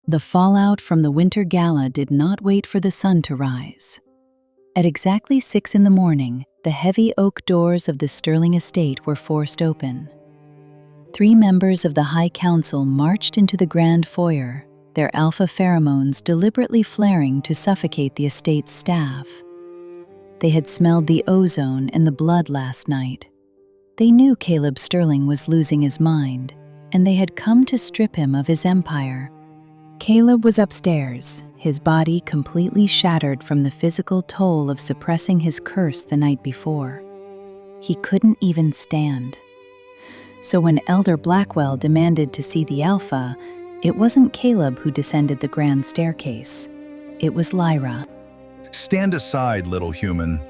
The fallout from the winter gala did not wait for the sun to rise. At exactly 6 in the morning, the heavy oak doors of the Sterling estate were forced open. 3 members of the High Council marched into the grand foyer, their alpha pheromones deliberately flaring to suffocate the estate's staff. They had smelled the ozone in the blood last night. They knew Caleb Sterling was losing his mind, and they had come to strip him of his empire. Caleb was upstairs, his body completely shattered from the physical toll of suppressing his curse the night before. He couldn't even stand. So when Elder Blackwell demanded to see the Alpha, it wasn't Caleb who descended the grand staircase. It was Lyra. Stand aside, little human.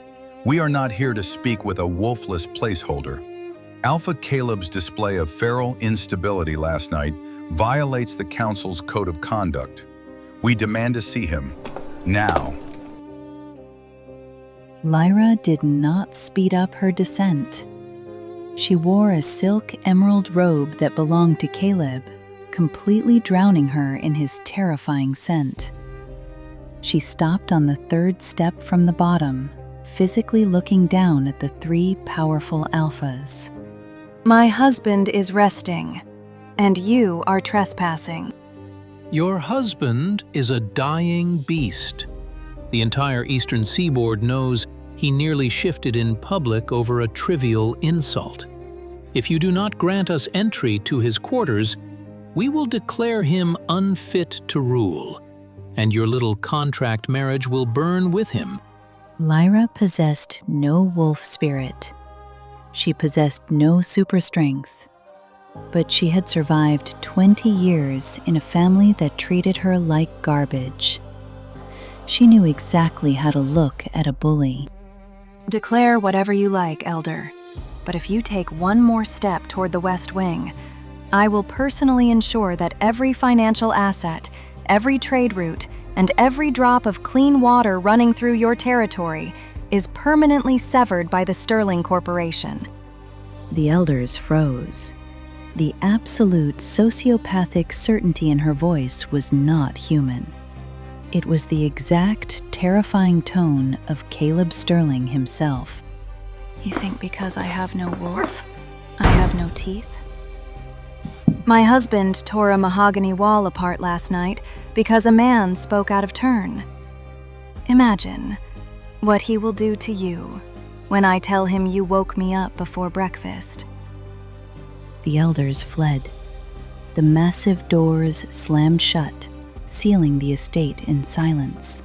We are not here to speak with a wolfless placeholder. Alpha Caleb's display of feral instability last night violates the Council's code of conduct. We demand to see him, now. Lyra did not speed up her descent. She wore a silk emerald robe that belonged to Caleb, completely drowning her in his terrifying scent. She stopped on the 3rd step from the bottom, physically looking down at the 3 powerful alphas. My husband is resting, and you are trespassing. Your husband is a dying beast. The entire eastern seaboard knows he nearly shifted in public over a trivial insult. If you do not grant us entry to his quarters, we will declare him unfit to rule, and your little contract marriage will burn with him. Lyra possessed no wolf spirit. She possessed no super strength, but she had survived 20 years in a family that treated her like garbage. She knew exactly how to look at a bully. Declare whatever you like, Elder, but if you take one more step toward the West Wing, I will personally ensure that every financial asset, every trade route, and every drop of clean water running through your territory is permanently severed by the Sterling Corporation. The elders froze. The absolute sociopathic certainty in her voice was not human. It was the exact terrifying tone of Caleb Sterling himself. You think because I have no wolf, I have no teeth? My husband tore a mahogany wall apart last night because a man spoke out of turn. Imagine what he will do to you when I tell him you woke me up before breakfast. The elders fled. The massive doors slammed shut, sealing the estate in silence.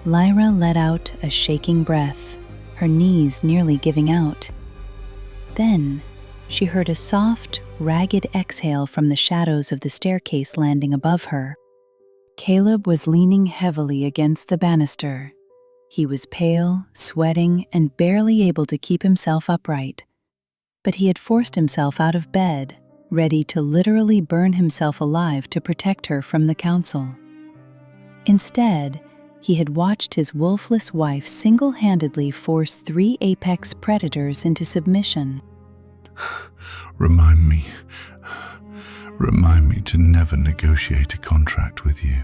Lyra let out a shaking breath, her knees nearly giving out. Then she heard a soft, ragged exhale from the shadows of the staircase landing above her. Caleb was leaning heavily against the banister. He was pale, sweating, and barely able to keep himself upright. But he had forced himself out of bed, ready to literally burn himself alive to protect her from the Council. Instead, he had watched his wolfless wife single-handedly force 3 apex predators into submission. Remind me to never negotiate a contract with you.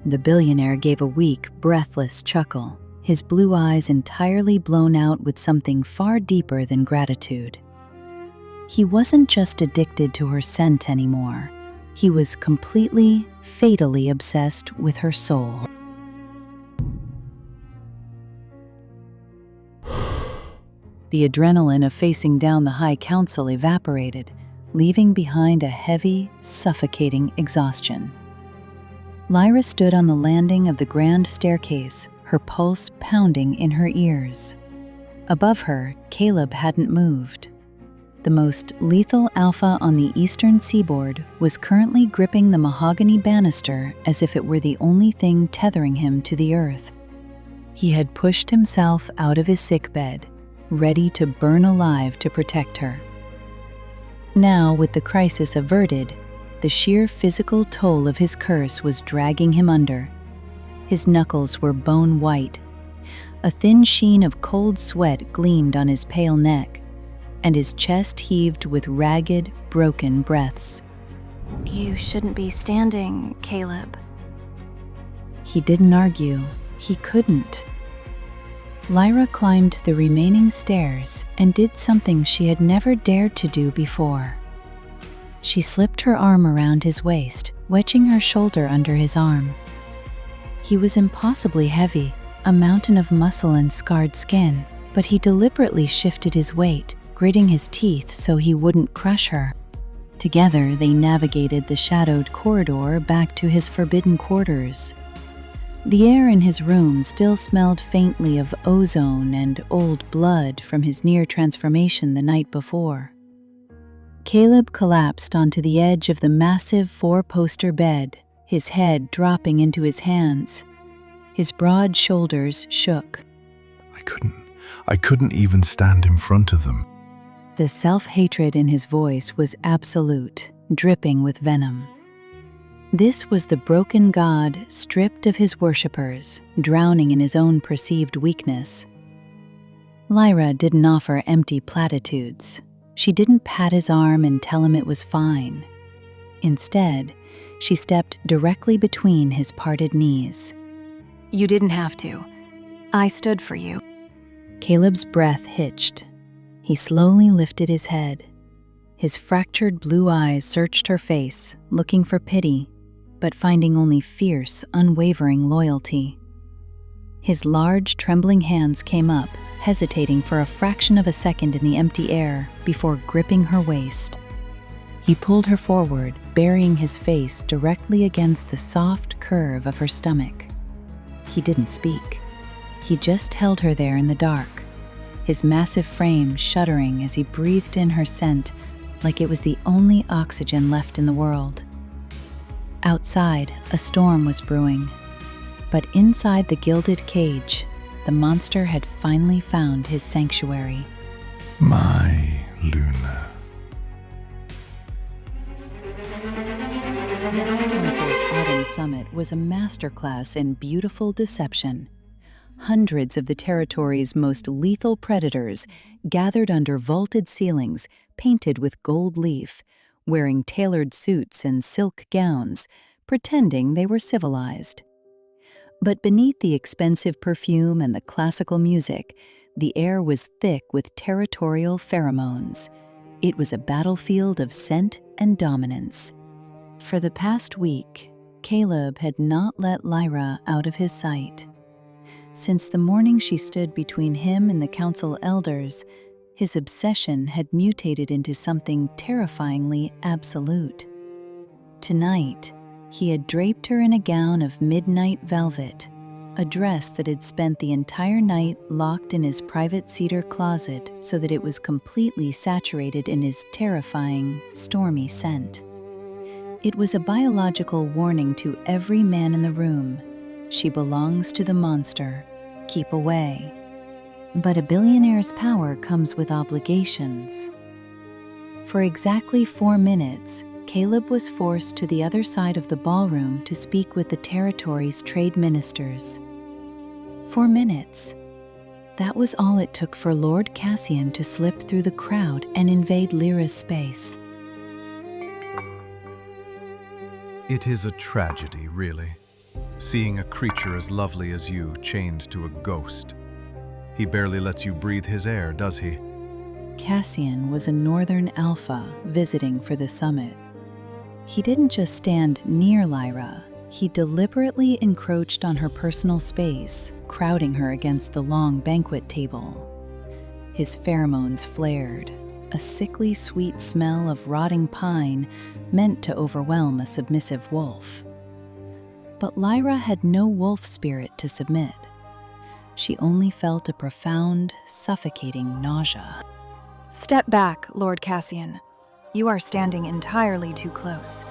The billionaire gave a weak, breathless chuckle, his blue eyes entirely blown out with something far deeper than gratitude. He wasn't just addicted to her scent anymore. He was completely, fatally obsessed with her soul. The adrenaline of facing down the High Council evaporated, leaving behind a heavy, suffocating exhaustion. Lyra stood on the landing of the grand staircase, her pulse pounding in her ears. Above her, Caleb hadn't moved. The most lethal alpha on the eastern seaboard was currently gripping the mahogany banister as if it were the only thing tethering him to the earth. He had pushed himself out of his sickbed, ready to burn alive to protect her. Now, with the crisis averted, the sheer physical toll of his curse was dragging him under. His knuckles were bone white. A thin sheen of cold sweat gleamed on his pale neck, and his chest heaved with ragged, broken breaths. You shouldn't be standing, Caleb. He didn't argue. He couldn't. Lyra climbed the remaining stairs and did something she had never dared to do before. She slipped her arm around his waist, wedging her shoulder under his arm. He was impossibly heavy, a mountain of muscle and scarred skin, but he deliberately shifted his weight, gritting his teeth so he wouldn't crush her. Together, they navigated the shadowed corridor back to his forbidden quarters. The air in his room still smelled faintly of ozone and old blood from his near transformation the night before. Caleb collapsed onto the edge of the massive four-poster bed, his head dropping into his hands. His broad shoulders shook. I couldn't even stand in front of them. The self-hatred in his voice was absolute, dripping with venom. This was the broken god stripped of his worshippers, drowning in his own perceived weakness. Lyra didn't offer empty platitudes. She didn't pat his arm and tell him it was fine. Instead, she stepped directly between his parted knees. You didn't have to. I stood for you. Caleb's breath hitched. He slowly lifted his head. His fractured blue eyes searched her face, looking for pity, but finding only fierce, unwavering loyalty. His large, trembling hands came up, hesitating for a fraction of a second in the empty air before gripping her waist. He pulled her forward, burying his face directly against the soft curve of her stomach. He didn't speak. He just held her there in the dark, his massive frame shuddering as he breathed in her scent like it was the only oxygen left in the world. Outside, a storm was brewing, but inside the gilded cage, the monster had finally found his sanctuary. My Luna. The High Council's Autumn Summit was a masterclass in beautiful deception. Hundreds of the territory's most lethal predators gathered under vaulted ceilings painted with gold leaf, wearing tailored suits and silk gowns, pretending they were civilized. But beneath the expensive perfume and the classical music, the air was thick with territorial pheromones. It was a battlefield of scent and dominance. For the past week, Caleb had not let Lyra out of his sight. Since the morning she stood between him and the council elders, his obsession had mutated into something terrifyingly absolute. Tonight, he had draped her in a gown of midnight velvet, a dress that had spent the entire night locked in his private cedar closet so that it was completely saturated in his terrifying, stormy scent. It was a biological warning to every man in the room. She belongs to the monster. Keep away. But a billionaire's power comes with obligations. For exactly 4 minutes, Caleb was forced to the other side of the ballroom to speak with the territory's trade ministers. 4 minutes. That was all it took for Lord Cassian to slip through the crowd and invade Lyra's space. It is a tragedy, really, seeing a creature as lovely as you chained to a ghost. He barely lets you breathe his air, does he? Cassian was a northern alpha visiting for the summit. He didn't just stand near Lyra, he deliberately encroached on her personal space, crowding her against the long banquet table. His pheromones flared, a sickly sweet smell of rotting pine meant to overwhelm a submissive wolf. But Lyra had no wolf spirit to submit. She only felt a profound, suffocating nausea. Step back, Lord Cassian. You are standing entirely too close.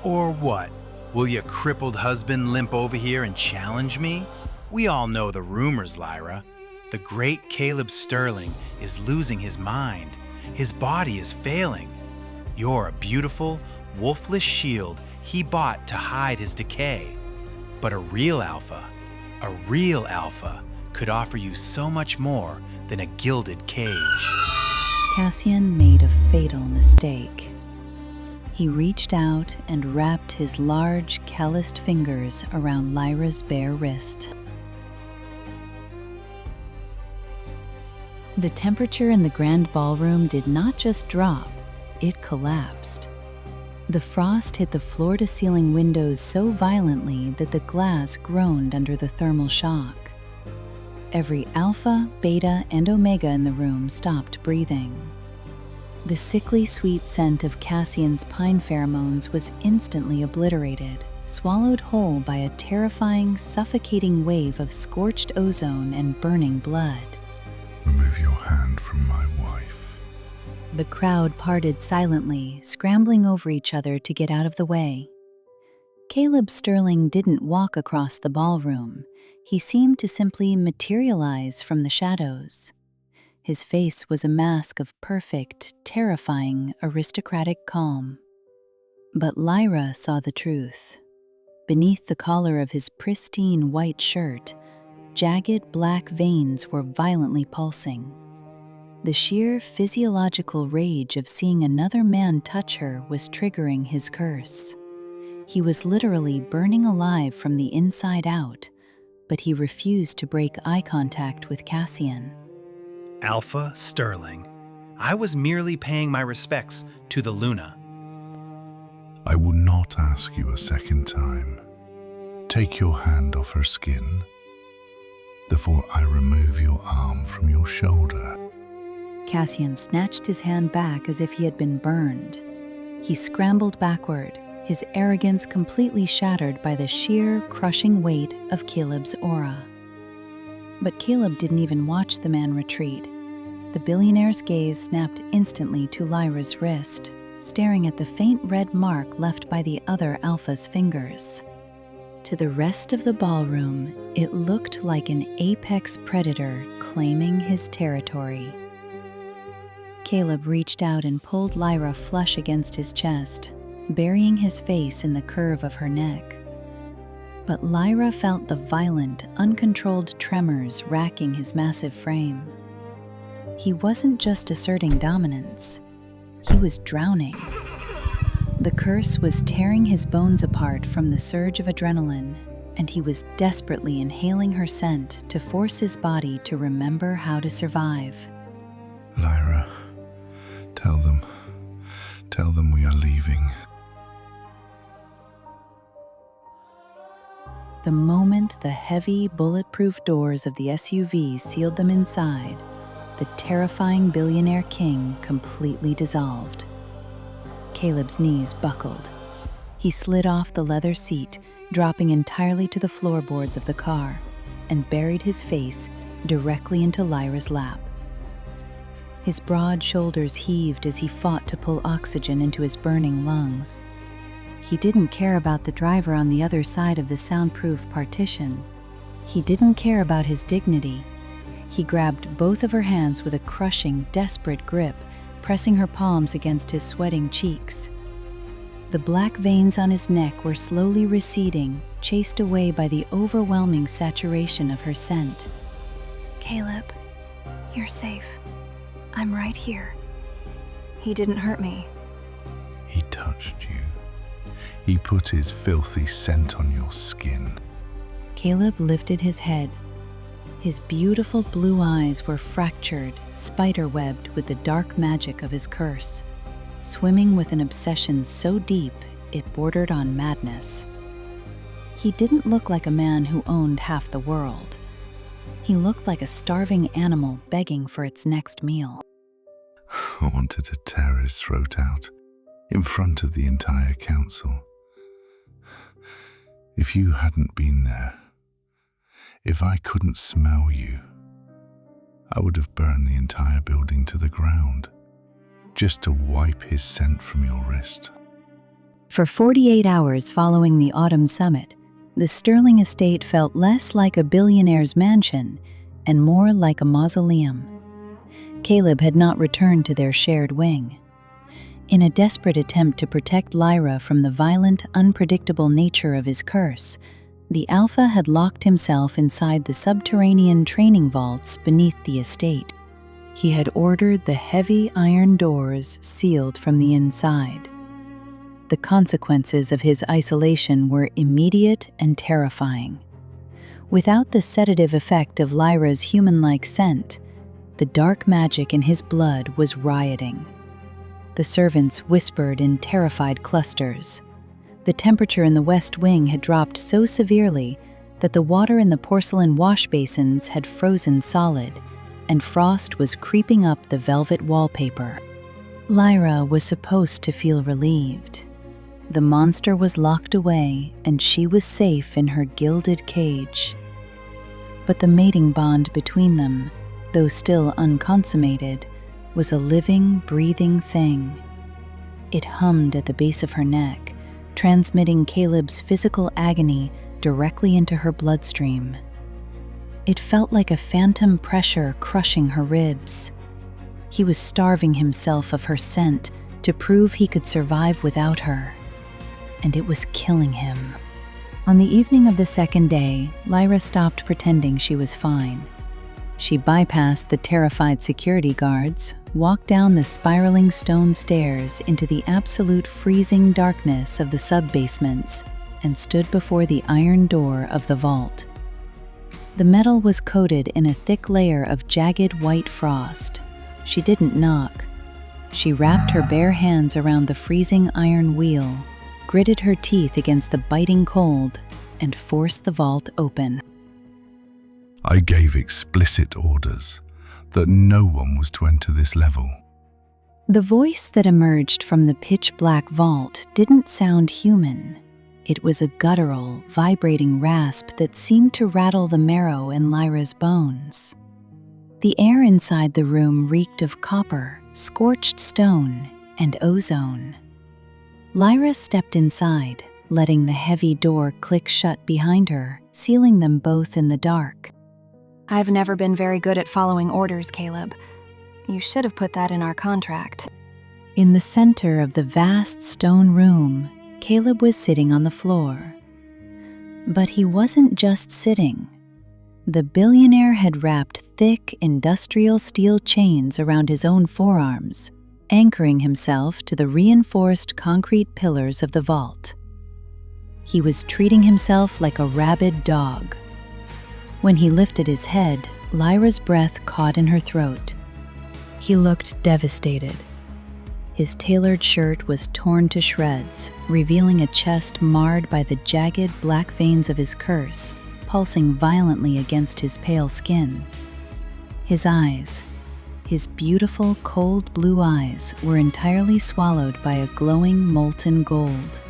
Or what? Will your crippled husband limp over here and challenge me? We all know the rumors, Lyra. The great Caleb Sterling is losing his mind. His body is failing. You're a beautiful, wolfless shield he bought to hide his decay. But a real alpha could offer you so much more than a gilded cage. Cassian made a fatal mistake. He reached out and wrapped his large, calloused fingers around Lyra's bare wrist. The temperature in the grand ballroom did not just drop, it collapsed. The frost hit the floor-to-ceiling windows so violently that the glass groaned under the thermal shock. Every alpha, beta, and omega in the room stopped breathing. The sickly sweet scent of Cassian's pine pheromones was instantly obliterated, swallowed whole by a terrifying, suffocating wave of scorched ozone and burning blood. Remove your hand from my wife. The crowd parted silently, scrambling over each other to get out of the way. Caleb Sterling didn't walk across the ballroom. He seemed to simply materialize from the shadows. His face was a mask of perfect, terrifying, aristocratic calm. But Lyra saw the truth. Beneath the collar of his pristine white shirt, jagged black veins were violently pulsing. The sheer physiological rage of seeing another man touch her was triggering his curse. He was literally burning alive from the inside out, but he refused to break eye contact with Cassian. Alpha Sterling, I was merely paying my respects to the Luna. I will not ask you a second time. Take your hand off her skin before I remove your arm from your shoulder. Cassian snatched his hand back as if he had been burned. He scrambled backward, his arrogance completely shattered by the sheer, crushing weight of Caleb's aura. But Caleb didn't even watch the man retreat. The billionaire's gaze snapped instantly to Lyra's wrist, staring at the faint red mark left by the other alpha's fingers. To the rest of the ballroom, it looked like an apex predator claiming his territory. Caleb reached out and pulled Lyra flush against his chest, burying his face in the curve of her neck. But Lyra felt the violent, uncontrolled tremors racking his massive frame. He wasn't just asserting dominance, he was drowning. The curse was tearing his bones apart from the surge of adrenaline, and he was desperately inhaling her scent to force his body to remember how to survive. Lyra, tell them we are leaving. The moment the heavy, bulletproof doors of the SUV sealed them inside, the terrifying billionaire king completely dissolved. Caleb's knees buckled. He slid off the leather seat, dropping entirely to the floorboards of the car, and buried his face directly into Lyra's lap. His broad shoulders heaved as he fought to pull oxygen into his burning lungs. He didn't care about the driver on the other side of the soundproof partition. He didn't care about his dignity. He grabbed both of her hands with a crushing, desperate grip, pressing her palms against his sweating cheeks. The black veins on his neck were slowly receding, chased away by the overwhelming saturation of her scent. Caleb, you're safe. I'm right here. He didn't hurt me. He touched you. He put his filthy scent on your skin. Caleb lifted his head. His beautiful blue eyes were fractured, spider-webbed with the dark magic of his curse, swimming with an obsession so deep it bordered on madness. He didn't look like a man who owned half the world. He looked like a starving animal begging for its next meal. I wanted to tear his throat out in front of the entire council. If you hadn't been there, if I couldn't smell you, I would have burned the entire building to the ground, just to wipe his scent from your wrist. For 48 hours following the autumn summit, the Sterling estate felt less like a billionaire's mansion and more like a mausoleum. Caleb had not returned to their shared wing. In a desperate attempt to protect Lyra from the violent, unpredictable nature of his curse, the Alpha had locked himself inside the subterranean training vaults beneath the estate. He had ordered the heavy iron doors sealed from the inside. The consequences of his isolation were immediate and terrifying. Without the sedative effect of Lyra's human-like scent, the dark magic in his blood was rioting. The servants whispered in terrified clusters. The temperature in the West Wing had dropped so severely that the water in the porcelain wash basins had frozen solid, and frost was creeping up the velvet wallpaper. Lyra was supposed to feel relieved. The monster was locked away, and she was safe in her gilded cage. But the mating bond between them, though still unconsummated, was a living, breathing thing. It hummed at the base of her neck, transmitting Caleb's physical agony directly into her bloodstream. It felt like a phantom pressure crushing her ribs. He was starving himself of her scent to prove he could survive without her, and it was killing him. On the evening of the second day, Lyra stopped pretending she was fine. She bypassed the terrified security guards, walked down the spiraling stone stairs into the absolute freezing darkness of the sub-basements, and stood before the iron door of the vault. The metal was coated in a thick layer of jagged white frost. She didn't knock. She wrapped her bare hands around the freezing iron wheel, gritted her teeth against the biting cold, and forced the vault open. I gave explicit orders that no one was to enter this level. The voice that emerged from the pitch-black vault didn't sound human. It was a guttural, vibrating rasp that seemed to rattle the marrow in Lyra's bones. The air inside the room reeked of copper, scorched stone, and ozone. Lyra stepped inside, letting the heavy door click shut behind her, sealing them both in the dark. I've never been very good at following orders, Caleb. You should have put that in our contract. In the center of the vast stone room, Caleb was sitting on the floor. But he wasn't just sitting. The billionaire had wrapped thick industrial steel chains around his own forearms, anchoring himself to the reinforced concrete pillars of the vault. He was treating himself like a rabid dog. When he lifted his head, Lyra's breath caught in her throat. He looked devastated. His tailored shirt was torn to shreds, revealing a chest marred by the jagged black veins of his curse, pulsing violently against his pale skin. His eyes, his beautiful cold blue eyes, were entirely swallowed by a glowing molten gold.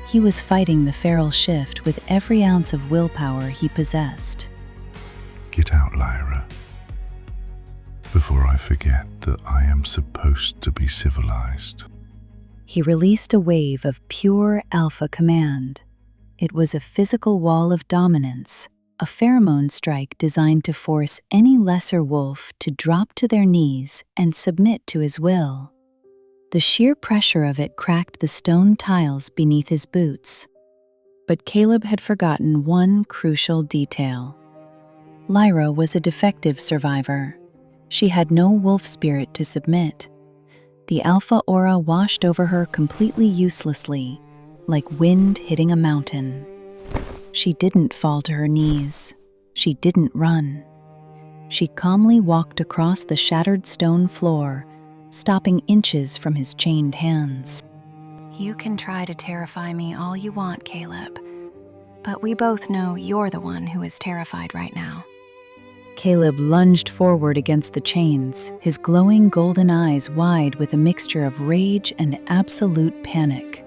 He was fighting the feral shift with every ounce of willpower he possessed. Get out, Lyra, before I forget that I am supposed to be civilized. He released a wave of pure alpha command. It was a physical wall of dominance, a pheromone strike designed to force any lesser wolf to drop to their knees and submit to his will. The sheer pressure of it cracked the stone tiles beneath his boots. But Caleb had forgotten one crucial detail. Lyra was a defective survivor. She had no wolf spirit to submit. The alpha aura washed over her completely uselessly, like wind hitting a mountain. She didn't fall to her knees. She didn't run. She calmly walked across the shattered stone floor, stopping inches from his chained hands. You can try to terrify me all you want, Caleb, but we both know you're the one who is terrified right now. Caleb lunged forward against the chains, his glowing golden eyes wide with a mixture of rage and absolute panic.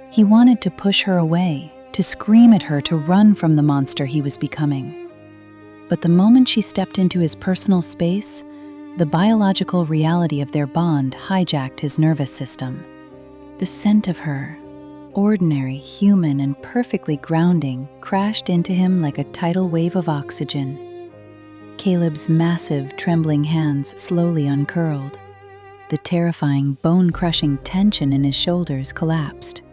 He wanted to push her away, to scream at her to run from the monster he was becoming. But the moment she stepped into his personal space, the biological reality of their bond hijacked his nervous system. The scent of her, ordinary, human, and perfectly grounding, crashed into him like a tidal wave of oxygen. Caleb's massive, trembling hands slowly uncurled. The terrifying, bone-crushing tension in his shoulders collapsed.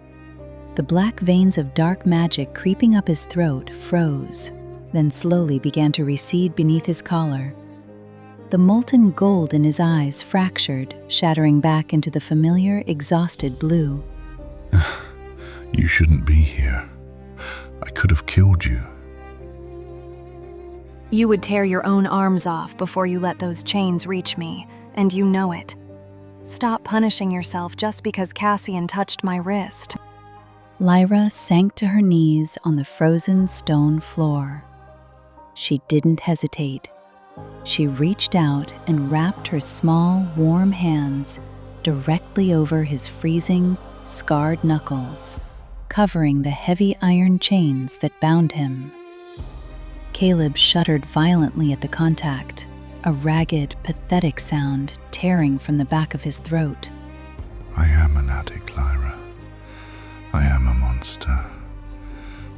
The black veins of dark magic creeping up his throat froze, then slowly began to recede beneath his collar. The molten gold in his eyes fractured, shattering back into the familiar, exhausted blue. You shouldn't be here. I could have killed you. You would tear your own arms off before you let those chains reach me, and you know it. Stop punishing yourself just because Cassian touched my wrist. Lyra sank to her knees on the frozen stone floor. She didn't hesitate. She reached out and wrapped her small, warm hands directly over his freezing, scarred knuckles, covering the heavy iron chains that bound him. Caleb shuddered violently at the contact, a ragged, pathetic sound tearing from the back of his throat. I am an addict, Lyra. I am a monster.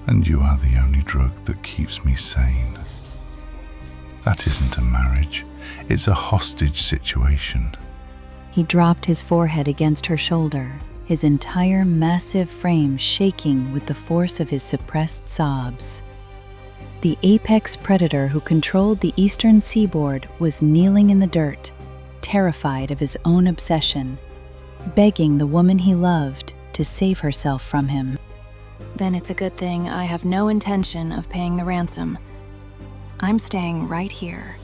And you are the only drug that keeps me sane. That isn't a marriage. It's a hostage situation. He dropped his forehead against her shoulder, his entire massive frame shaking with the force of his suppressed sobs. The apex predator who controlled the eastern seaboard was kneeling in the dirt, terrified of his own obsession, begging the woman he loved to save herself from him. Then it's a good thing I have no intention of paying the ransom. I'm staying right here.